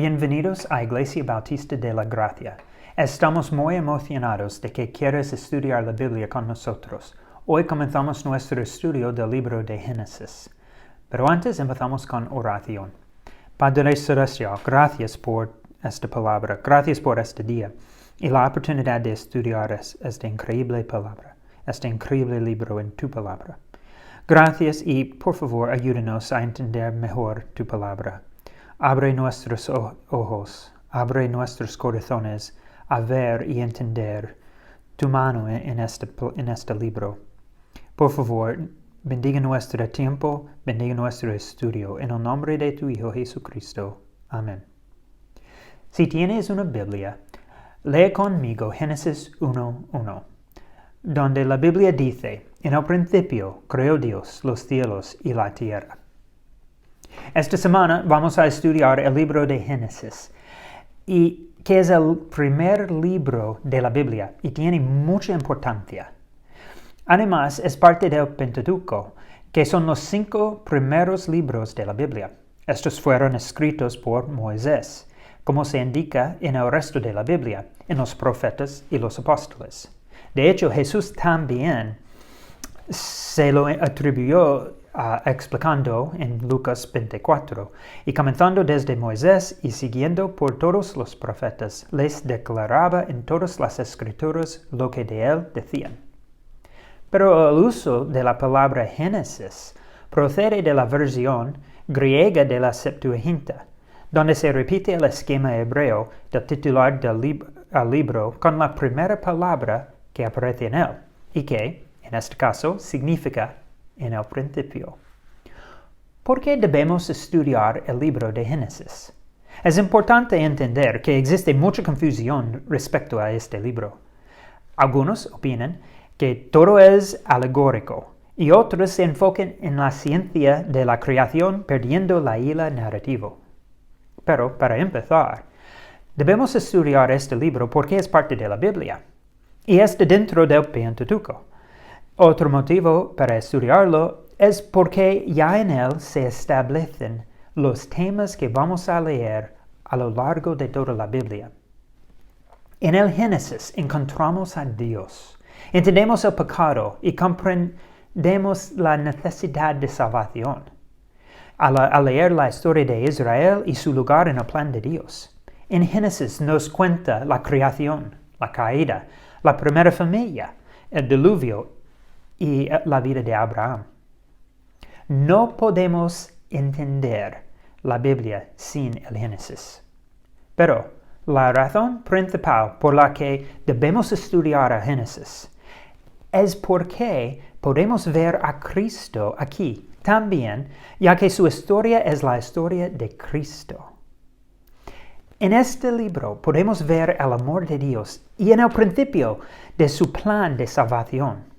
Bienvenidos a Iglesia Bautista de la Gracia. Estamos muy emocionados de que quieras estudiar la Biblia con nosotros. Hoy comenzamos nuestro estudio del libro de Génesis. Pero antes empezamos con oración. Padre Celestial, gracias por esta palabra, gracias por este día y la oportunidad de estudiar esta increíble palabra, este increíble libro en tu palabra. Gracias y por favor ayúdanos a entender mejor tu palabra. Abre nuestros ojos, abre nuestros corazones a ver y entender tu mano en este libro. Por favor, bendiga nuestro tiempo, bendiga nuestro estudio. En el nombre de tu Hijo Jesucristo. Amén. Si tienes una Biblia, lee conmigo Génesis 1:1, donde la Biblia dice, en el principio creó Dios los cielos y la tierra. Esta semana vamos a estudiar el libro de Génesis, y que es el primer libro de la Biblia y tiene mucha importancia. Además, es parte del Pentateuco, que son los 5 primeros libros de la Biblia. Estos fueron escritos por Moisés, como se indica en el resto de la Biblia, en los profetas y los apóstoles. De hecho, Jesús también se lo atribuyó explicando en Lucas 24, y comenzando desde Moisés y siguiendo por todos los profetas, les declaraba en todas las escrituras lo que de él decían. Pero el uso de la palabra Génesis procede de la versión griega de la Septuaginta, donde se repite el esquema hebreo del titular del libro con la primera palabra que aparece en él, y que, en este caso, significa en el principio. ¿Por qué debemos estudiar el libro de Génesis? Es importante entender que existe mucha confusión respecto a este libro. Algunos opinan que todo es alegórico y otros se enfocan en la ciencia de la creación perdiendo la hila narrativo. Pero, para empezar, debemos estudiar este libro porque es parte de la Biblia y está dentro del Pentateuco. Otro motivo para estudiarlo es porque ya en él se establecen los temas que vamos a leer a lo largo de toda la Biblia. En el Génesis encontramos a Dios, entendemos el pecado y comprendemos la necesidad de salvación. Al leer la historia de Israel y su lugar en el plan de Dios, en Génesis nos cuenta la creación, la caída, la primera familia, el diluvio y la vida de Abraham. No podemos entender la Biblia sin el Génesis. Pero la razón principal por la que debemos estudiar el Génesis es porque podemos ver a Cristo aquí también, ya que su historia es la historia de Cristo. En este libro podemos ver el amor de Dios y en el principio de su plan de salvación.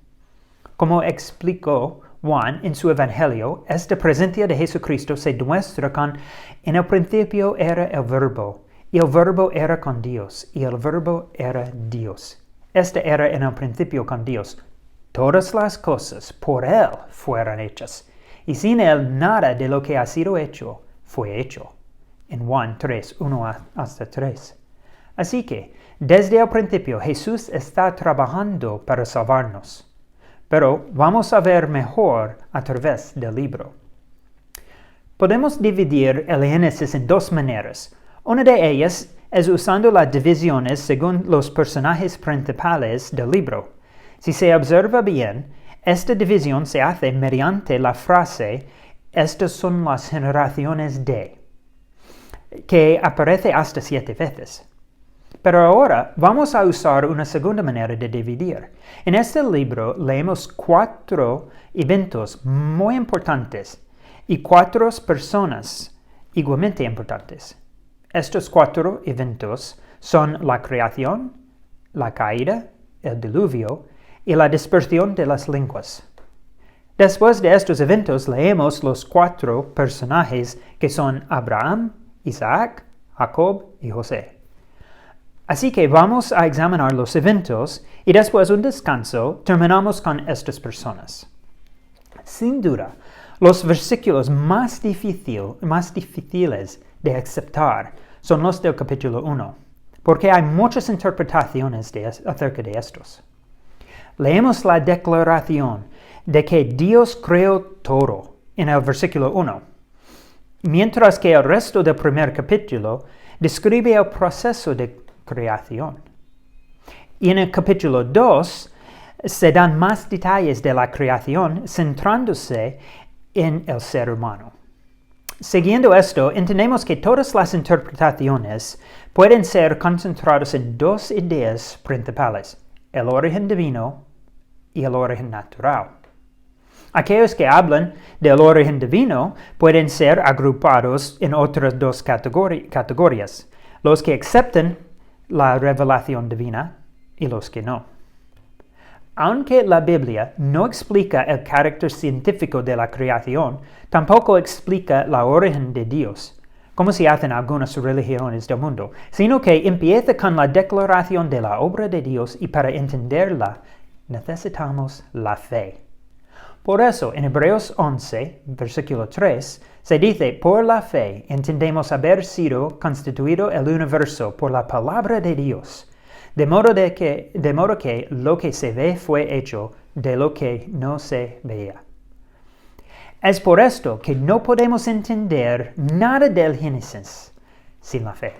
Como explicó Juan en su Evangelio, esta presencia de Jesucristo se demuestra con en el principio era el Verbo, y el Verbo era con Dios, y el Verbo era Dios. Este era en el principio con Dios. Todas las cosas por Él fueron hechas, y sin Él nada de lo que ha sido hecho fue hecho. En Juan 3, 1 hasta 3. Así que, desde el principio, Jesús está trabajando para salvarnos. Pero vamos a ver mejor a través del libro. Podemos dividir el Génesis en 2 maneras. Una de ellas es usando las divisiones según los personajes principales del libro. Si se observa bien, esta división se hace mediante la frase «Estas son las generaciones de», que aparece hasta 7 veces. Pero ahora vamos a usar una segunda manera de dividir. En este libro leemos 4 eventos muy importantes y 4 personas igualmente importantes. Estos 4 eventos son la creación, la caída, el diluvio y la dispersión de las lenguas. Después de estos eventos leemos los 4 personajes que son Abraham, Isaac, Jacob y José. Así que vamos a examinar los eventos y después de un descanso terminamos con estas personas. Sin duda, los versículos más difíciles de aceptar son los del capítulo 1, porque hay muchas interpretaciones acerca de estos. Leemos la declaración de que Dios creó todo en el versículo 1, mientras que el resto del primer capítulo describe el proceso de creación. Y en el capítulo 2 se dan más detalles de la creación centrándose en el ser humano. Siguiendo esto, entendemos que todas las interpretaciones pueden ser concentradas en dos ideas principales: el origen divino y el origen natural. Aquellos que hablan del origen divino pueden ser agrupados en otras dos categorías: los que aceptan la revelación divina y los que no. Aunque la Biblia no explica el carácter científico de la creación, tampoco explica el origen de Dios, como se hacen algunas religiones del mundo, sino que empieza con la declaración de la obra de Dios, y para entenderla necesitamos la fe. Por eso, en Hebreos 11, versículo 3, se dice: por la fe entendemos haber sido constituido el universo por la palabra de Dios, de modo que lo que se ve fue hecho de lo que no se veía. Es por esto que no podemos entender nada del Génesis sin la fe.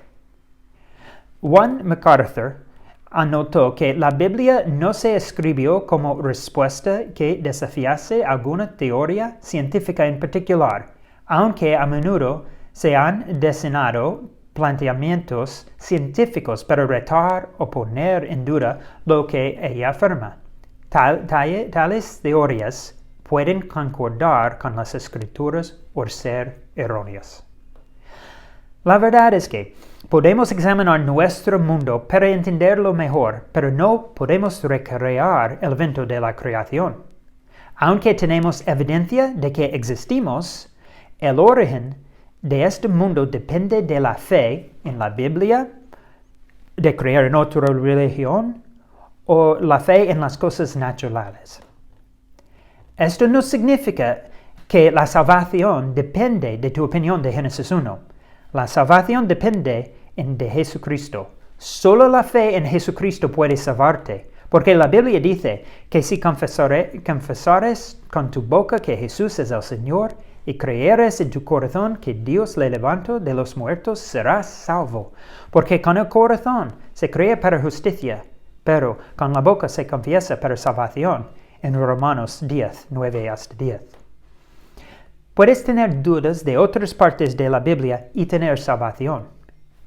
John MacArthur anotó que la Biblia no se escribió como respuesta que desafiase alguna teoría científica en particular, aunque a menudo se han diseñado planteamientos científicos para retar o poner en duda lo que ella afirma. Tales teorías pueden concordar con las Escrituras o ser erróneas. La verdad es que podemos examinar nuestro mundo para entenderlo mejor, pero no podemos recrear el evento de la creación. Aunque tenemos evidencia de que existimos, el origen de este mundo depende de la fe en la Biblia, de creer en otra religión, o la fe en las cosas naturales. Esto no significa que la salvación depende de tu opinión de Génesis 1. La salvación depende de Jesucristo. Solo la fe en Jesucristo puede salvarte, porque la Biblia dice que si confesares con tu boca que Jesús es el Señor y creyeres en tu corazón que Dios le levantó de los muertos, serás salvo. Porque con el corazón se cree para justicia, pero con la boca se confiesa para salvación. En Romanos 10, 9 hasta 10. Puedes tener dudas de otras partes de la Biblia y tener salvación,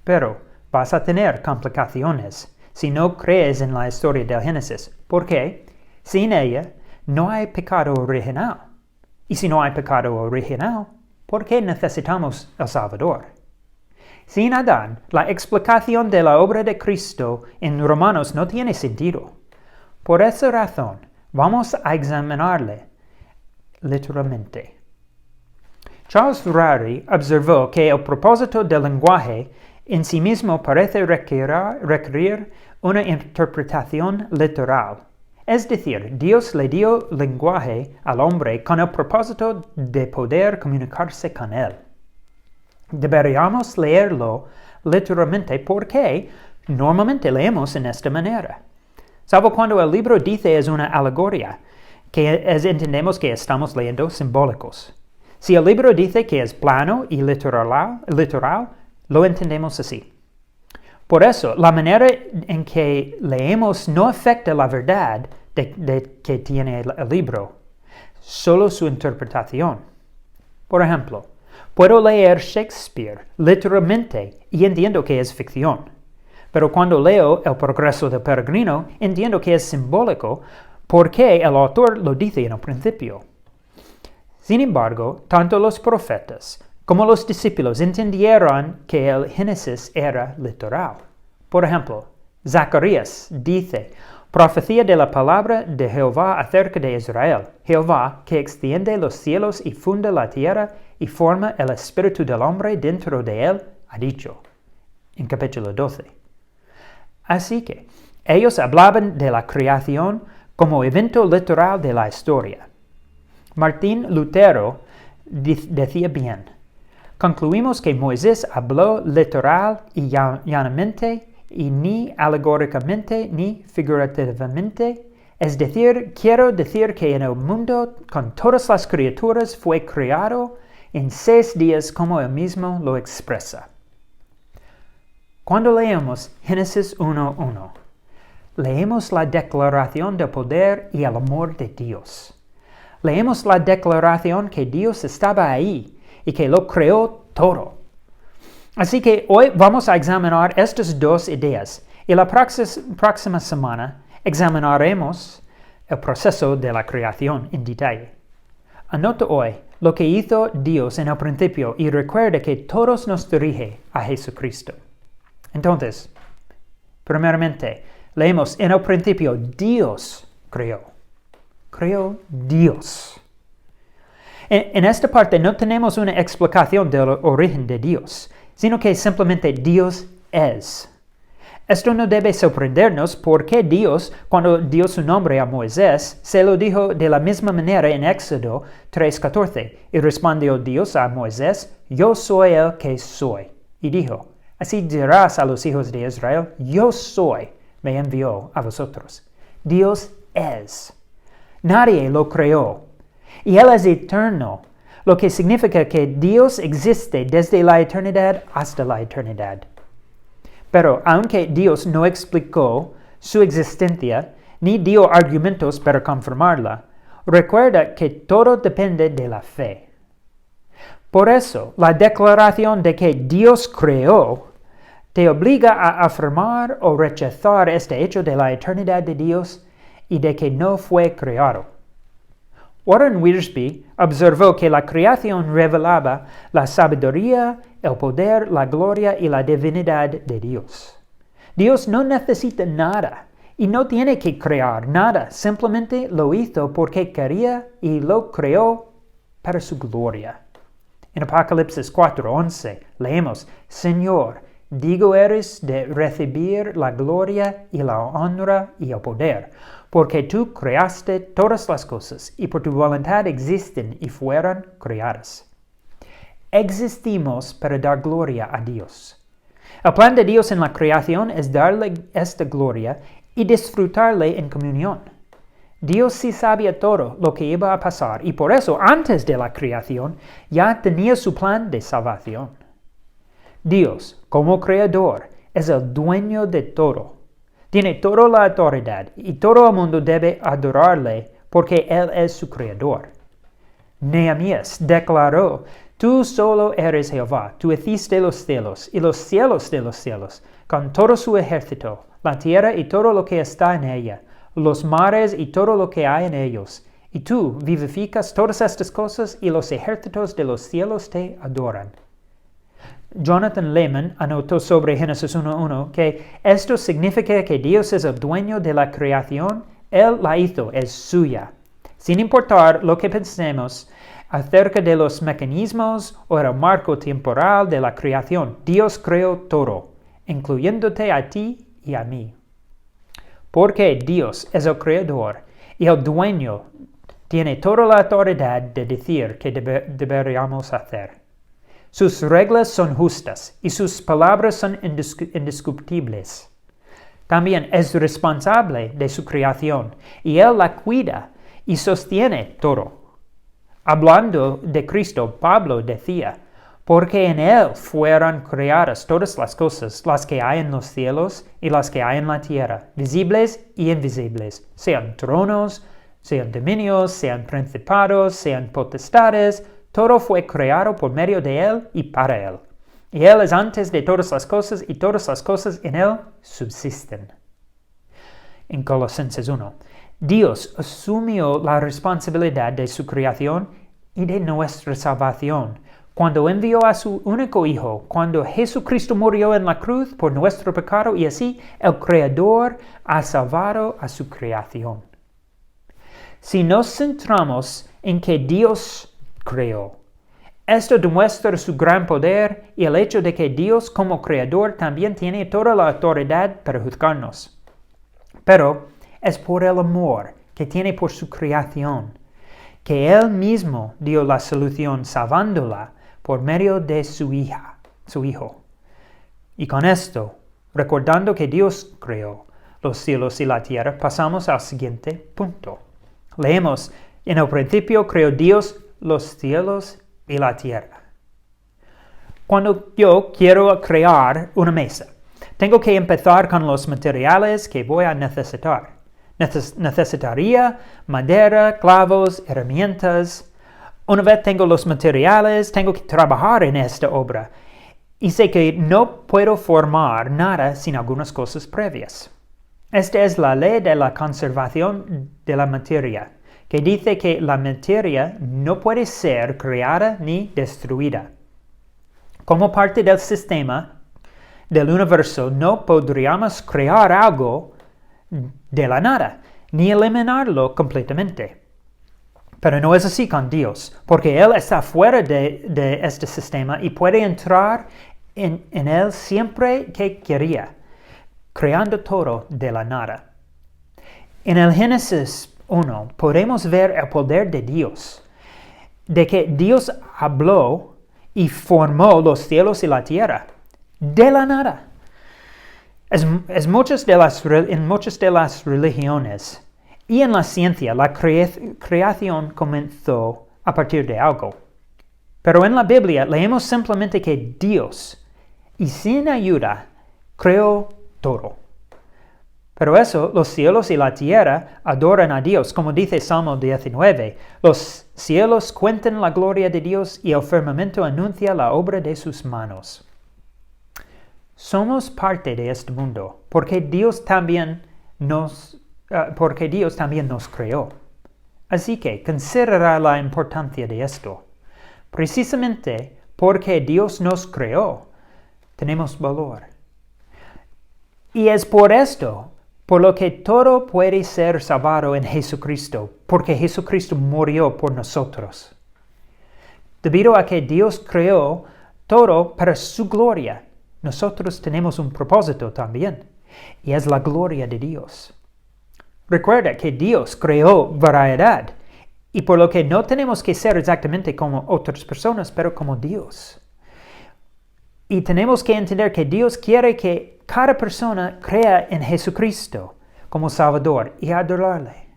pero vas a tener complicaciones si no crees en la historia del Génesis, porque sin ella no hay pecado original. Y si no hay pecado original, ¿por qué necesitamos el Salvador? Sin Adán, la explicación de la obra de Cristo en Romanos no tiene sentido. Por esa razón, vamos a examinarle literalmente. Charles Rary observó que el propósito del lenguaje en sí mismo parece requerir una interpretación literal. Es decir, Dios le dio lenguaje al hombre con el propósito de poder comunicarse con él. Deberíamos leerlo literalmente porque normalmente leemos en esta manera. Salvo cuando el libro dice es una alegoría, entendemos que estamos leyendo simbólicos. Si el libro dice que es plano y literal, lo entendemos así. Por eso, la manera en que leemos no afecta la verdad que tiene el libro, solo su interpretación. Por ejemplo, puedo leer Shakespeare literalmente y entiendo que es ficción. Pero cuando leo El progreso del peregrino, entiendo que es simbólico porque el autor lo dice en el principio. Sin embargo, tanto los profetas como los discípulos entendieron que el Génesis era literal. Por ejemplo, Zacarías dice: profecía de la palabra de Jehová acerca de Israel, Jehová que extiende los cielos y funda la tierra y forma el espíritu del hombre dentro de él, ha dicho. En capítulo 12. Así que ellos hablaban de la creación como evento literal de la historia. Martín Lutero decía bien: Concluimos que Moisés habló literal y llanamente, y ni alegóricamente ni figurativamente. Es decir, quiero decir que en el mundo con todas las criaturas fue creado en 6 días como él mismo lo expresa. Cuando leemos Génesis 1:1, leemos la declaración del poder y el amor de Dios. Leemos la declaración que Dios estaba ahí y que lo creó todo. Así que hoy vamos a examinar estas 2 ideas y la próxima semana examinaremos el proceso de la creación en detalle. Anota hoy lo que hizo Dios en el principio y recuerda que todos nos dirige a Jesucristo. Entonces, primeramente, leemos en el principio Dios creó. Creó Dios. En esta parte no tenemos una explicación del origen de Dios, sino que simplemente Dios es. Esto no debe sorprendernos porque Dios, cuando dio su nombre a Moisés, se lo dijo de la misma manera en Éxodo 3:14. Y respondió Dios a Moisés, yo soy el que soy. Y dijo, así dirás a los hijos de Israel, yo soy, me envió a vosotros. Dios es. Nadie lo creó. Y Él es eterno, lo que significa que Dios existe desde la eternidad hasta la eternidad. Pero aunque Dios no explicó su existencia ni dio argumentos para confirmarla, recuerda que todo depende de la fe. Por eso, la declaración de que Dios creó te obliga a afirmar o rechazar este hecho de la eternidad de Dios y de que no fue creado. Warren Wiersbe observó que la creación revelaba la sabiduría, el poder, la gloria y la divinidad de Dios. Dios no necesita nada y no tiene que crear nada, simplemente lo hizo porque quería y lo creó para su gloria. En Apocalipsis 4:11 leemos, Señor, digo eres de recibir la gloria y la honra y el poder, porque tú creaste todas las cosas y por tu voluntad existen y fueron creadas. Existimos para dar gloria a Dios. El plan de Dios en la creación es darle esta gloria y disfrutarle en comunión. Dios sí sabía todo lo que iba a pasar y por eso antes de la creación ya tenía su plan de salvación. Dios, como creador, es el dueño de todo. Tiene toda la autoridad y todo el mundo debe adorarle porque Él es su creador. Nehemías declaró, tú solo eres Jehová, tú hiciste los cielos y los cielos de los cielos, con todo su ejército, la tierra y todo lo que está en ella, los mares y todo lo que hay en ellos. Y tú vivificas todas estas cosas y los ejércitos de los cielos te adoran. Jonathan Lehman anotó sobre Génesis 1:1 que esto significa que Dios es el dueño de la creación, Él la hizo, es suya. Sin importar lo que pensemos acerca de los mecanismos o el marco temporal de la creación, Dios creó todo, incluyéndote a ti y a mí. Porque Dios es el creador y el dueño tiene toda la autoridad de decir qué deberíamos hacer. Sus reglas son justas y sus palabras son indiscutibles. También es responsable de su creación y Él la cuida y sostiene todo. Hablando de Cristo, Pablo decía, porque en Él fueron creadas todas las cosas, las que hay en los cielos y las que hay en la tierra, visibles y invisibles, sean tronos, sean dominios, sean principados, sean potestades, todo fue creado por medio de Él y para Él. Y Él es antes de todas las cosas y todas las cosas en Él subsisten. En Colosenses 1, Dios asumió la responsabilidad de su creación y de nuestra salvación cuando envió a su único Hijo, cuando Jesucristo murió en la cruz por nuestro pecado y así el Creador ha salvado a su creación. Si nos centramos en que Dios creó, esto demuestra su gran poder y el hecho de que Dios como creador también tiene toda la autoridad para juzgarnos. Pero es por el amor que tiene por su creación, que Él mismo dio la solución salvándola por medio de su Hijo. Y con esto, recordando que Dios creó los cielos y la tierra, pasamos al siguiente punto. Leemos, en el principio creó Dios los cielos y la tierra. Cuando yo quiero crear una mesa, tengo que empezar con los materiales que voy a necesitar. Necesitaría madera, clavos, herramientas. Una vez tengo los materiales, tengo que trabajar en esta obra. Y sé que no puedo formar nada sin algunas cosas previas. Esta es la ley de la conservación de la materia, que dice que la materia no puede ser creada ni destruida. Como parte del sistema del universo, no podríamos crear algo de la nada, ni eliminarlo completamente. Pero no es así con Dios, porque Él está fuera de este sistema y puede entrar en Él siempre que quería, creando todo de la nada. En el Génesis 1 podemos ver el poder de Dios, de que Dios habló y formó los cielos y la tierra de la nada. En muchas de las religiones y en la ciencia, la creación comenzó a partir de algo. Pero en la Biblia leemos simplemente que Dios, y sin ayuda, creó todo. Pero eso, los cielos y la tierra adoran a Dios, como dice Salmo 19. Los cielos cuentan la gloria de Dios y el firmamento anuncia la obra de sus manos. Somos parte de este mundo, porque Dios también nos creó. Así que considera la importancia de esto. Precisamente porque Dios nos creó, tenemos valor. Y es por esto, por lo que todo puede ser salvado en Jesucristo, porque Jesucristo murió por nosotros. Debido a que Dios creó todo para su gloria, nosotros tenemos un propósito también, y es la gloria de Dios. Recuerda que Dios creó variedad, y por lo que no tenemos que ser exactamente como otras personas, pero como Dios. Y tenemos que entender que Dios quiere que cada persona crea en Jesucristo como Salvador y adorarle.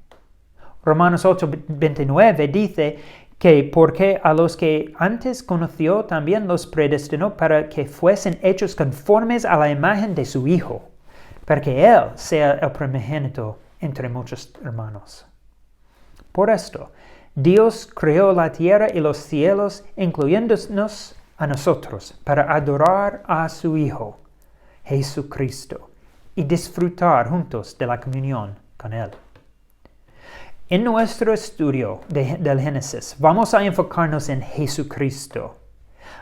Romanos 8:29 dice que porque a los que antes conoció también los predestinó para que fuesen hechos conformes a la imagen de su Hijo, para que Él sea el primogénito entre muchos hermanos. Por esto, Dios creó la tierra y los cielos, incluyéndonos a nosotros, para adorar a su Hijo, Jesucristo, y disfrutar juntos de la comunión con Él. En nuestro estudio del Génesis, vamos a enfocarnos en Jesucristo,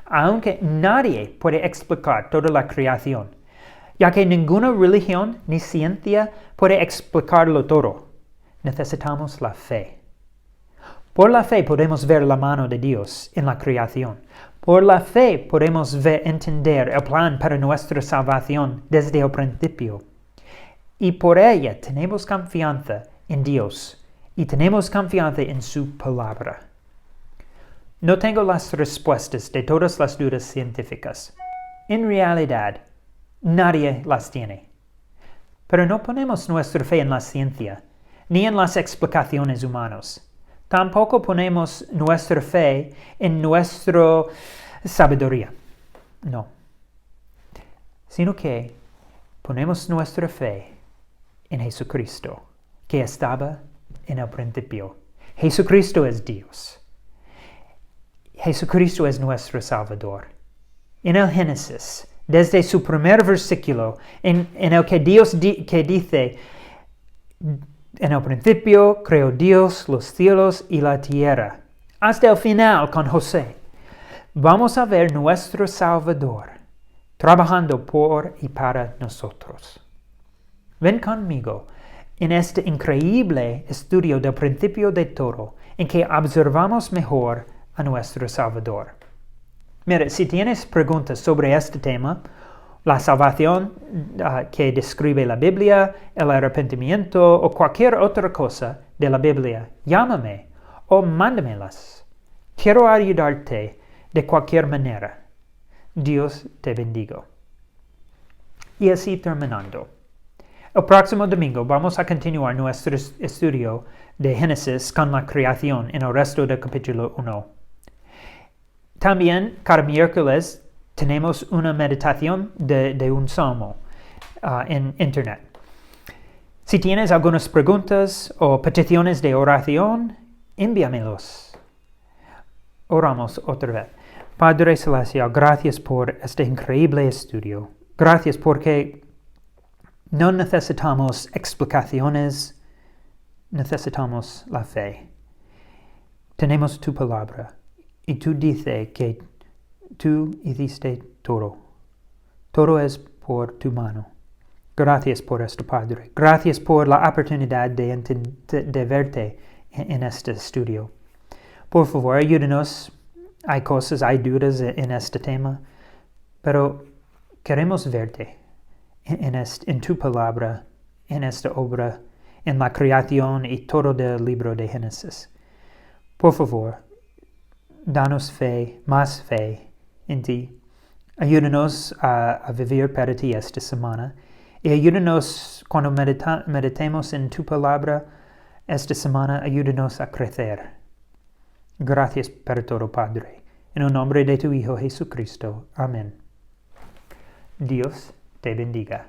aunque nadie puede explicar toda la creación, ya que ninguna religión ni ciencia puede explicarlo todo. Necesitamos la fe. Por la fe podemos ver la mano de Dios en la creación. Por la fe podemos entender el plan para nuestra salvación desde el principio. Y por ella tenemos confianza en Dios y tenemos confianza en su palabra. No tengo las respuestas de todas las dudas científicas. En realidad, nadie las tiene. Pero no ponemos nuestra fe en la ciencia, ni en las explicaciones humanas. Tampoco ponemos nuestra fe en nuestra sabiduría. No. Sino que ponemos nuestra fe en Jesucristo, que estaba en el principio. Jesucristo es Dios. Jesucristo es nuestro Salvador. En el Génesis, desde su primer versículo, en el que Dios dice, en el principio creó Dios los cielos y la tierra, hasta el final con José, vamos a ver nuestro Salvador trabajando por y para nosotros. Ven conmigo en este increíble estudio del principio de todo, en que observamos mejor a nuestro Salvador. Mira, si tienes preguntas sobre este tema, la salvación que describe la Biblia, el arrepentimiento o cualquier otra cosa de la Biblia, llámame o mándamelas. Quiero ayudarte de cualquier manera. Dios te bendiga. Y así terminando. El próximo domingo vamos a continuar nuestro estudio de Génesis con la creación en el resto del capítulo 1. También cada miércoles tenemos una meditación de un salmo en internet. Si tienes algunas preguntas o peticiones de oración, envíamelos. Oramos otra vez. Padre Celestial, gracias por este increíble estudio. Gracias porque no necesitamos explicaciones, necesitamos la fe. Tenemos tu palabra y tú dices que tú hiciste todo. Todo es por tu mano. Gracias por esto, Padre. Gracias por la oportunidad de verte en este estudio. Por favor, ayúdanos. Hay dudas en este tema, pero queremos verte en tu palabra, en esta obra, en la creación y todo del libro de Génesis. Por favor, danos fe, más fe en ti. Ayúdanos a vivir para ti esta semana y ayúdanos cuando meditemos en tu palabra esta semana, ayúdanos a crecer. Gracias por todo, Padre. En el nombre de tu Hijo Jesucristo. Amén. Dios te bendiga.